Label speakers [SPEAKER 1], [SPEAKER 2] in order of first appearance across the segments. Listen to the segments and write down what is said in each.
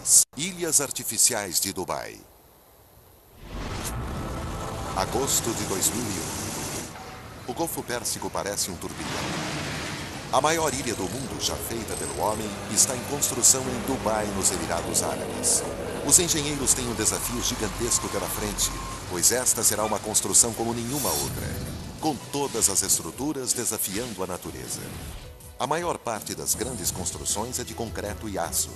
[SPEAKER 1] 2. Ilhas Artificiais de Dubai. Agosto de 2001. O Golfo Pérsico parece um turbilhão. A maior ilha do mundo já feita pelo homem está em construção em Dubai, nos Emirados Árabes. Os engenheiros têm um desafio gigantesco pela frente, pois esta será uma construção como nenhuma outra, com todas as estruturas desafiando a natureza. A maior parte das grandes construções é de concreto e aço.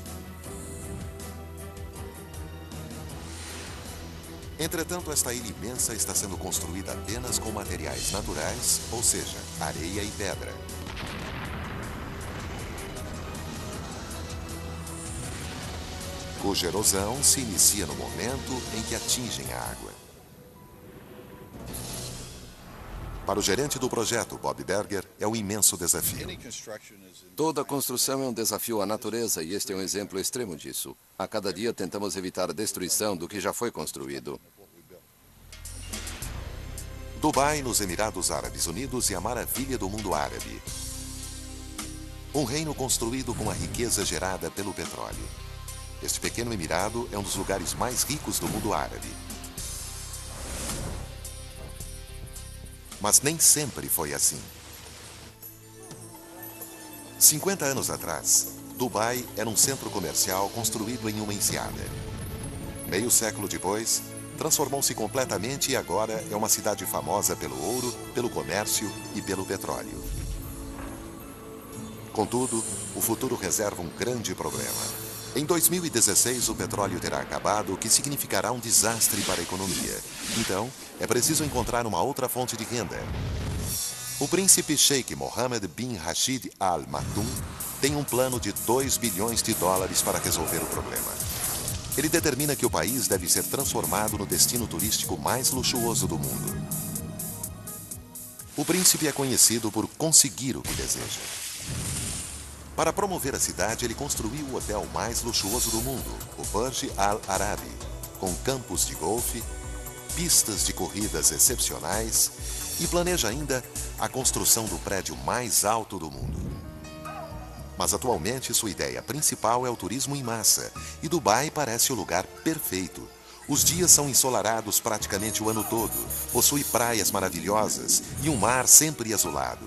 [SPEAKER 1] Entretanto, esta ilha imensa está sendo construída apenas com materiais naturais, ou seja, areia e pedra. Cuja erosão se inicia no momento em que atingem a água. Para o gerente do projeto, Bob Berger, é um imenso desafio.
[SPEAKER 2] Toda construção é um desafio à natureza e este é um exemplo extremo disso. A cada dia tentamos evitar a destruição do que já foi construído.
[SPEAKER 1] Dubai, nos Emirados Árabes Unidos, é a maravilha do mundo árabe. Um reino construído com a riqueza gerada pelo petróleo. Este pequeno emirado é um dos lugares mais ricos do mundo árabe. Mas nem sempre foi assim. 50 anos atrás, Dubai era um centro comercial construído em uma enseada. Meio século depois, transformou-se completamente e agora é uma cidade famosa pelo ouro, pelo comércio e pelo petróleo. Contudo, o futuro reserva um grande problema. Em 2016, o petróleo terá acabado, o que significará um desastre para a economia. Então, é preciso encontrar uma outra fonte de renda. O príncipe Sheikh Mohammed bin Rashid Al Maktoum tem um plano de 2 bilhões de dólares para resolver o problema. Ele determina que o país deve ser transformado no destino turístico mais luxuoso do mundo. O príncipe é conhecido por conseguir o que deseja. Para promover a cidade, ele construiu o hotel mais luxuoso do mundo, o Burj Al Arabi, com campos de golfe, pistas de corridas excepcionais e planeja ainda a construção do prédio mais alto do mundo. Mas atualmente sua ideia principal é o turismo em massa, e Dubai parece o lugar perfeito. Os dias são ensolarados praticamente o ano todo, possui praias maravilhosas e um mar sempre azulado.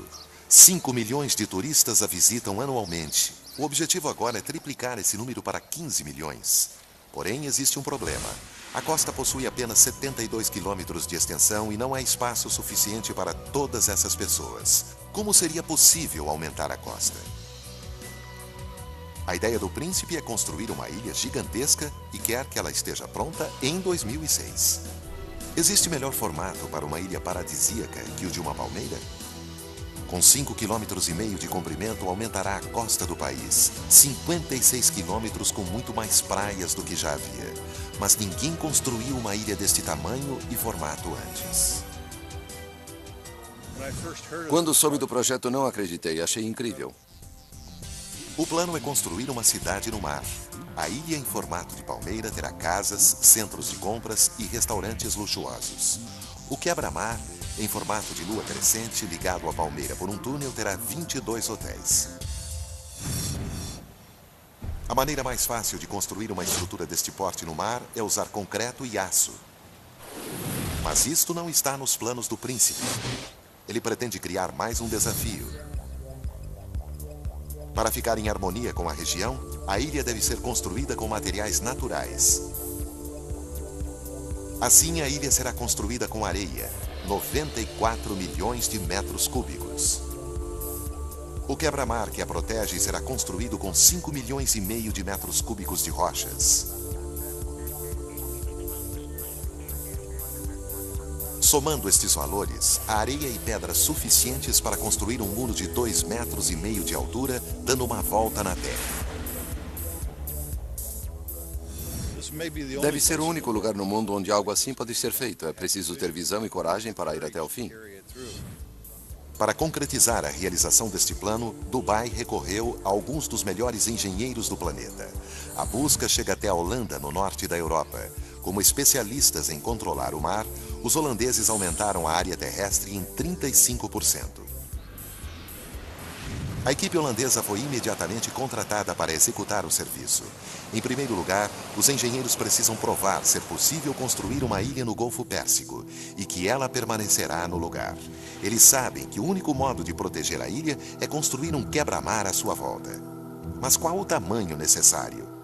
[SPEAKER 1] 5 milhões de turistas a visitam anualmente. O objetivo agora é triplicar esse número para 15 milhões. Porém, existe um problema. A costa possui apenas 72 quilômetros de extensão e não há espaço suficiente para todas essas pessoas. Como seria possível aumentar a costa? A ideia do príncipe é construir uma ilha gigantesca e quer que ela esteja pronta em 2006. Existe melhor formato para uma ilha paradisíaca que o de uma palmeira? Com 5,5 km de comprimento, aumentará a costa do país. 56 quilômetros com muito mais praias do que já havia. Mas ninguém construiu uma ilha deste tamanho e formato antes.
[SPEAKER 2] Quando soube do projeto, não acreditei. Achei incrível.
[SPEAKER 1] O plano é construir uma cidade no mar. A ilha em formato de palmeira terá casas, centros de compras e restaurantes luxuosos. O quebra-mar, em formato de lua crescente, ligado à palmeira por um túnel, terá 22 hotéis. A maneira mais fácil de construir uma estrutura deste porte no mar é usar concreto e aço. Mas isto não está nos planos do príncipe. Ele pretende criar mais um desafio. Para ficar em harmonia com a região, a ilha deve ser construída com materiais naturais. Assim, a ilha será construída com areia, 94 milhões de metros cúbicos. O quebra-mar que a protege será construído com 5,5 milhões de metros cúbicos de rochas. Somando estes valores, há areia e pedras suficientes para construir um muro de 2,5 metros de altura, dando uma volta na Terra.
[SPEAKER 2] Deve ser o único lugar no mundo onde algo assim pode ser feito. É preciso ter visão e coragem para ir até o fim.
[SPEAKER 1] Para concretizar a realização deste plano, Dubai recorreu a alguns dos melhores engenheiros do planeta. A busca chega até a Holanda, no norte da Europa. Como especialistas em controlar o mar, os holandeses aumentaram a área terrestre em 35%. A equipe holandesa foi imediatamente contratada para executar o serviço. Em primeiro lugar, os engenheiros precisam provar ser possível construir uma ilha no Golfo Pérsico e que ela permanecerá no lugar. Eles sabem que o único modo de proteger a ilha é construir um quebra-mar à sua volta. Mas qual o tamanho necessário?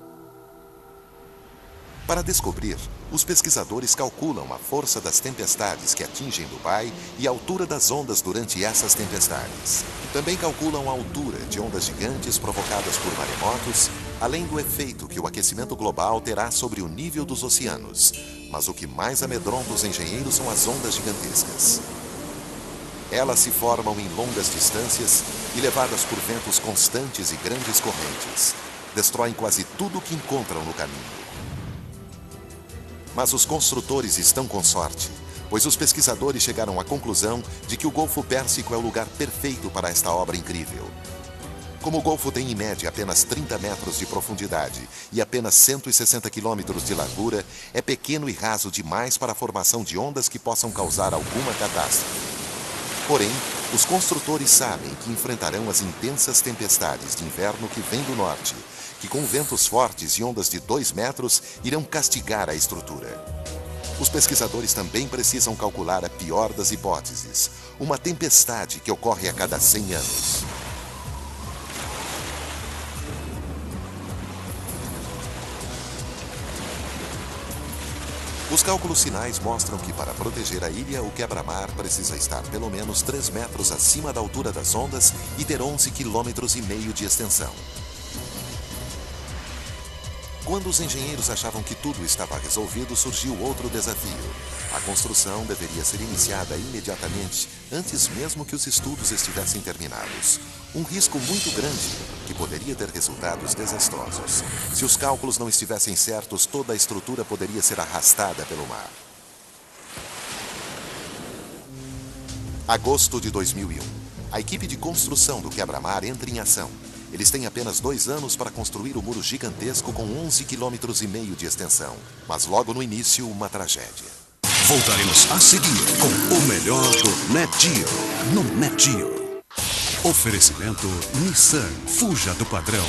[SPEAKER 1] Para descobrir, os pesquisadores calculam a força das tempestades que atingem Dubai e a altura das ondas durante essas tempestades. Também calculam a altura de ondas gigantes provocadas por maremotos, além do efeito que o aquecimento global terá sobre o nível dos oceanos. Mas o que mais amedronta os engenheiros são as ondas gigantescas. Elas se formam em longas distâncias e, levadas por ventos constantes e grandes correntes, destroem quase tudo o que encontram no caminho. Mas os construtores estão com sorte, pois os pesquisadores chegaram à conclusão de que o Golfo Pérsico é o lugar perfeito para esta obra incrível. Como o Golfo tem em média apenas 30 metros de profundidade e apenas 160 quilômetros de largura, é pequeno e raso demais para a formação de ondas que possam causar alguma catástrofe. Porém, os construtores sabem que enfrentarão as intensas tempestades de inverno que vêm do norte, que com ventos fortes e ondas de 2 metros irão castigar a estrutura. Os pesquisadores também precisam calcular a pior das hipóteses, uma tempestade que ocorre a cada 100 anos. Os cálculos finais mostram que para proteger a ilha, o quebra-mar precisa estar pelo menos 3 metros acima da altura das ondas e ter 11,5 km de extensão. Quando os engenheiros achavam que tudo estava resolvido, surgiu outro desafio. A construção deveria ser iniciada imediatamente, antes mesmo que os estudos estivessem terminados. Um risco muito grande, que poderia ter resultados desastrosos. Se os cálculos não estivessem certos, toda a estrutura poderia ser arrastada pelo mar. Agosto de 2001. A equipe de construção do quebra-mar entra em ação. Eles têm apenas 2 anos para construir o muro gigantesco com 11,5 km de extensão. Mas logo no início, uma tragédia.
[SPEAKER 3] Voltaremos a seguir com o melhor do NetGeo no NetGeo. Oferecimento Nissan. Fuja do padrão.